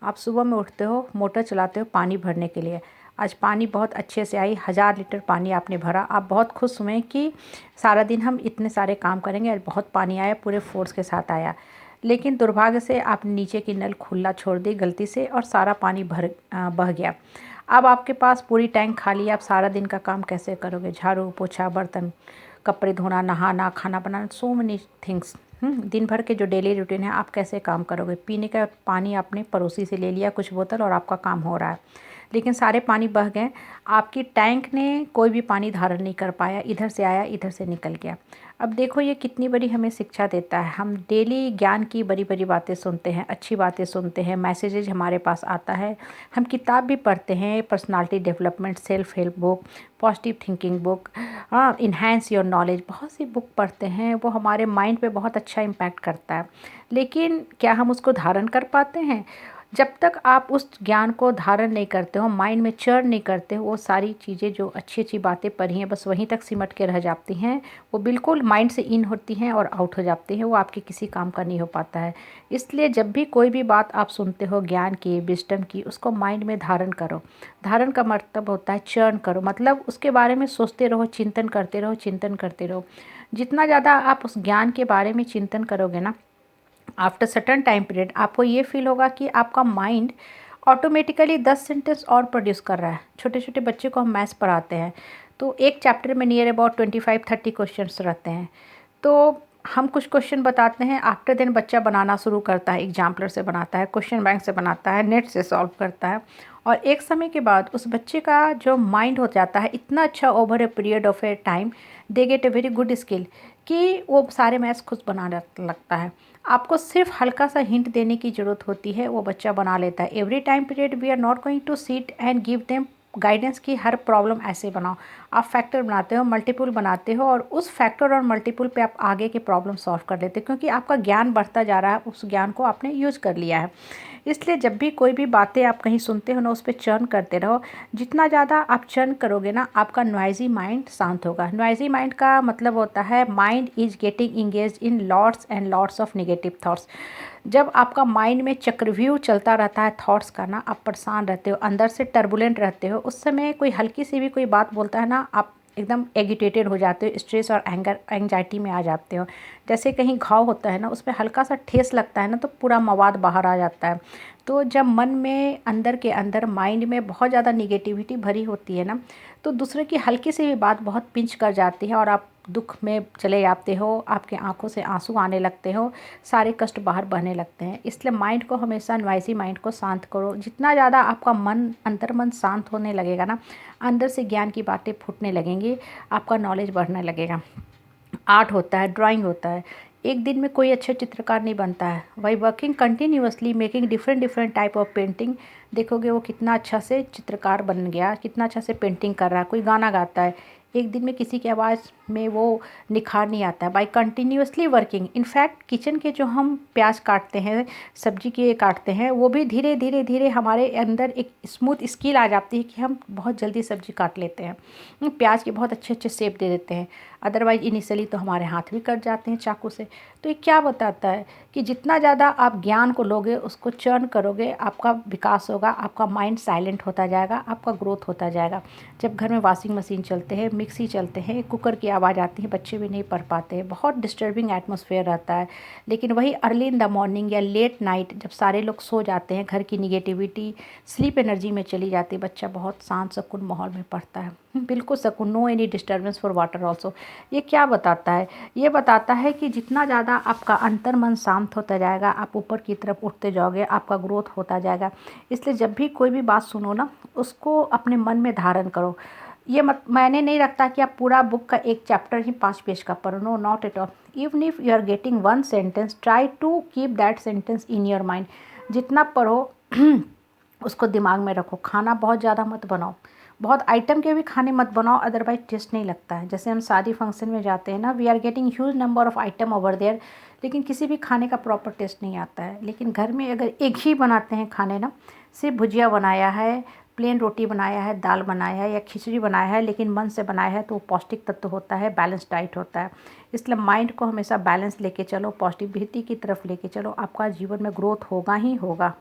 आप सुबह में उठते हो, मोटर चलाते हो पानी भरने के लिए। आज पानी बहुत अच्छे से आई, 1000 लीटर पानी आपने भरा। आप बहुत खुश हुए कि सारा दिन हम इतने सारे काम करेंगे, आज बहुत पानी आया, पूरे फोर्स के साथ आया। लेकिन दुर्भाग्य से आपने नीचे की नल खुला छोड़ दी गलती से और सारा पानी बह गया। अब आपके पास पूरी टैंक खाली है। आप सारा दिन का काम कैसे करोगे? झाड़ू पोछा, बर्तन, कपड़े धोना, नहाना, खाना बनाना, सो मेनी थिंग्स। दिन भर के जो डेली रूटीन है आप कैसे काम करोगे? पीने का पानी आपने पड़ोसी से ले लिया कुछ बोतल और आपका काम हो रहा है, लेकिन सारे पानी बह गए। आपकी टैंक ने कोई भी पानी धारण नहीं कर पाया, इधर से आया इधर से निकल गया। अब देखो ये कितनी बड़ी हमें शिक्षा देता है। हम डेली ज्ञान की बड़ी बड़ी बातें सुनते हैं, अच्छी बातें सुनते हैं, मैसेजेज हमारे पास आता है। हम किताब भी पढ़ते हैं, personality development, self help book, positive thinking book, enhance your knowledge, बहुत सी बुक पढ़ते हैं। वो हमारे माइंड पे बहुत अच्छा इम्पैक्ट करता है, लेकिन क्या हम उसको धारण कर पाते हैं? जब तक आप उस ज्ञान को धारण नहीं करते हो, माइंड में चर्न नहीं करते हो, वो सारी चीज़ें जो अच्छी अच्छी बातें पढ़ी हैं बस वहीं तक सिमट के रह जाती हैं। वो बिल्कुल माइंड से इन होती हैं और आउट हो जाती हैं, वो आपके किसी काम का नहीं हो पाता है। इसलिए जब भी कोई भी बात आप सुनते हो ज्ञान की, विजडम की, उसको माइंड में धारण करो। धारण का मतलब होता है चर्न करो, मतलब उसके बारे में सोचते रहो, चिंतन करते रहो, चिंतन करते रहो। जितना ज़्यादा आप उस ज्ञान के बारे में चिंतन करोगे ना, आफ्टर सर्टन टाइम पीरियड आपको ये फील होगा कि आपका माइंड ऑटोमेटिकली 10 सेंटेंस और प्रोड्यूस कर रहा है। छोटे छोटे बच्चे को हम मैथ्स पढ़ाते हैं तो एक चैप्टर में नियर अबाउट 25-30 क्वेश्चंस रहते हैं। तो हम कुछ क्वेश्चन बताते हैं, आफ्टर देन बच्चा बनाना शुरू करता है, एग्जाम्पलर से बनाता है, क्वेश्चन बैंक से बनाता है, नेट से सॉल्व करता है। और एक समय के बाद उस बच्चे का जो माइंड हो जाता है इतना अच्छा, over a period of A time they get a very good skill कि वो सारे मैथ्स खुद बनाने लगता है। आपको सिर्फ हल्का सा हिंट देने की ज़रूरत होती है, वो बच्चा बना लेता है। Every time period we are not going to sit and give them guidance की हर प्रॉब्लम ऐसे बनाओ। आप फैक्टर बनाते हो, मल्टीपल बनाते हो और उस फैक्टर और मल्टीपल पे आप आगे के प्रॉब्लम सॉल्व कर लेते हो, क्योंकि आपका ज्ञान बढ़ता जा रहा है, उस ज्ञान को आपने यूज़ कर लिया है। इसलिए जब भी कोई भी बातें आप कहीं सुनते हो ना, उस पर चर्न करते रहो। जितना ज़्यादा आप चर्न करोगे ना, आपका नॉइज़ी माइंड शांत होगा। नॉइज़ी माइंड का मतलब होता है mind is getting engage in lots and lots of negative thoughts. जब आपका माइंड में चक्रव्यूह चलता रहता है थॉट्स का ना, आप परेशान रहते हो, अंदर से टर्बुलेंट रहते हो, उस समय कोई हल्की सी भी कोई बात बोलता है ना, आप एकदम एगिटेटेड हो जाते हो, स्ट्रेस और एंगर एंजाइटी में आ जाते हो। जैसे कहीं घाव होता है ना, उस पर हल्का सा ठेस लगता है ना, तो पूरा मवाद बाहर आ जाता है। तो जब मन में अंदर के अंदर माइंड में बहुत ज़्यादा निगेटिविटी भरी होती है ना, तो दूसरे की हल्की सी भी बात बहुत पिंच कर जाती है और आप दुख में चले जाते हो, आपके आंखों से आंसू आने लगते हो, सारे कष्ट बाहर बहने लगते हैं। इसलिए माइंड को हमेशा, नॉइज़ी माइंड को शांत करो। जितना ज़्यादा आपका मन, अंतर मन शांत होने लगेगा ना, अंदर से ज्ञान की बातें फूटने लगेंगी, आपका नॉलेज बढ़ने लगेगा। आर्ट होता है, ड्राइंग होता है, एक दिन में कोई अच्छा चित्रकार नहीं बनता है। By working continuously, making different different type of painting, देखोगे वो कितना अच्छा से चित्रकार बन गया, कितना अच्छा से पेंटिंग कर रहा है। कोई गाना गाता है, एक दिन में किसी की आवाज़ में वो निखार नहीं आता है। By continuously working, in fact kitchen के जो हम प्याज काटते हैं, सब्जी के काटते हैं, वो भी धीरे धीरे धीरे हमारे अंदर एक स्मूथ स्किल आ जाती है कि हम बहुत जल्दी सब्जी काट लेते हैं, प्याज के बहुत अच्छे अच्छे शेप दे देते हैं। अदरवाइज इनिशियली तो हमारे हाथ भी कट जाते हैं चाकू से। तो ये क्या बताता है कि जितना ज़्यादा आप ज्ञान को लोगे, उसको चर्न करोगे, आपका विकास होगा, आपका माइंड साइलेंट होता जाएगा, आपका ग्रोथ होता जाएगा। जब घर में वॉशिंग मशीन चलते हैं, मिक्सी चलते हैं, कुकर की आवाज़ आती है, बच्चे भी नहीं पढ़ पाते हैं, बहुत डिस्टर्बिंग एटमॉस्फेयर रहता है। लेकिन वही अर्ली इन द मॉर्निंग या लेट नाइट जब सारे लोग सो जाते हैं, घर की निगेटिविटी स्लीप एनर्जी में चली जाती है, बच्चा बहुत शांत सुकून माहौल में पढ़ता है, बिल्कुल सुकून, no any disturbance for water also. ये क्या बताता है? ये बताता है कि जितना ज़्यादा आपका अंतर मन शांत होता जाएगा, आप ऊपर की तरफ उठते जाओगे, आपका ग्रोथ होता जाएगा। इसलिए जब भी कोई भी बात सुनो ना, उसको अपने मन में धारण करो। ये मत, मैंने नहीं रखता कि आप पूरा बुक का एक चैप्टर ही 5 पेज का पढ़ो, no, not at all. Even if you are getting one sentence, try to keep that sentence in your mind. जितना पढ़ो उसको दिमाग में रखो। खाना बहुत ज़्यादा मत बनाओ, बहुत आइटम के भी खाने मत बनाओ, अदरवाइज टेस्ट नहीं लगता है। जैसे हम शादी फंक्शन में जाते हैं ना, we are getting huge number of item over there, लेकिन किसी भी खाने का प्रॉपर टेस्ट नहीं आता है। लेकिन घर में अगर एक ही बनाते हैं खाने ना, सिर्फ भुजिया बनाया है, प्लेन रोटी बनाया है, दाल बनाया है या खिचड़ी बनाया है, लेकिन मन से बनाया है, तो वो पौष्टिक तत्व होता है, बैलेंस डाइट होता है। इसलिए माइंड को हमेशा बैलेंस लेके चलो, पॉजिटिविटी की तरफ लेके चलो, आपका जीवन में ग्रोथ होगा ही होगा।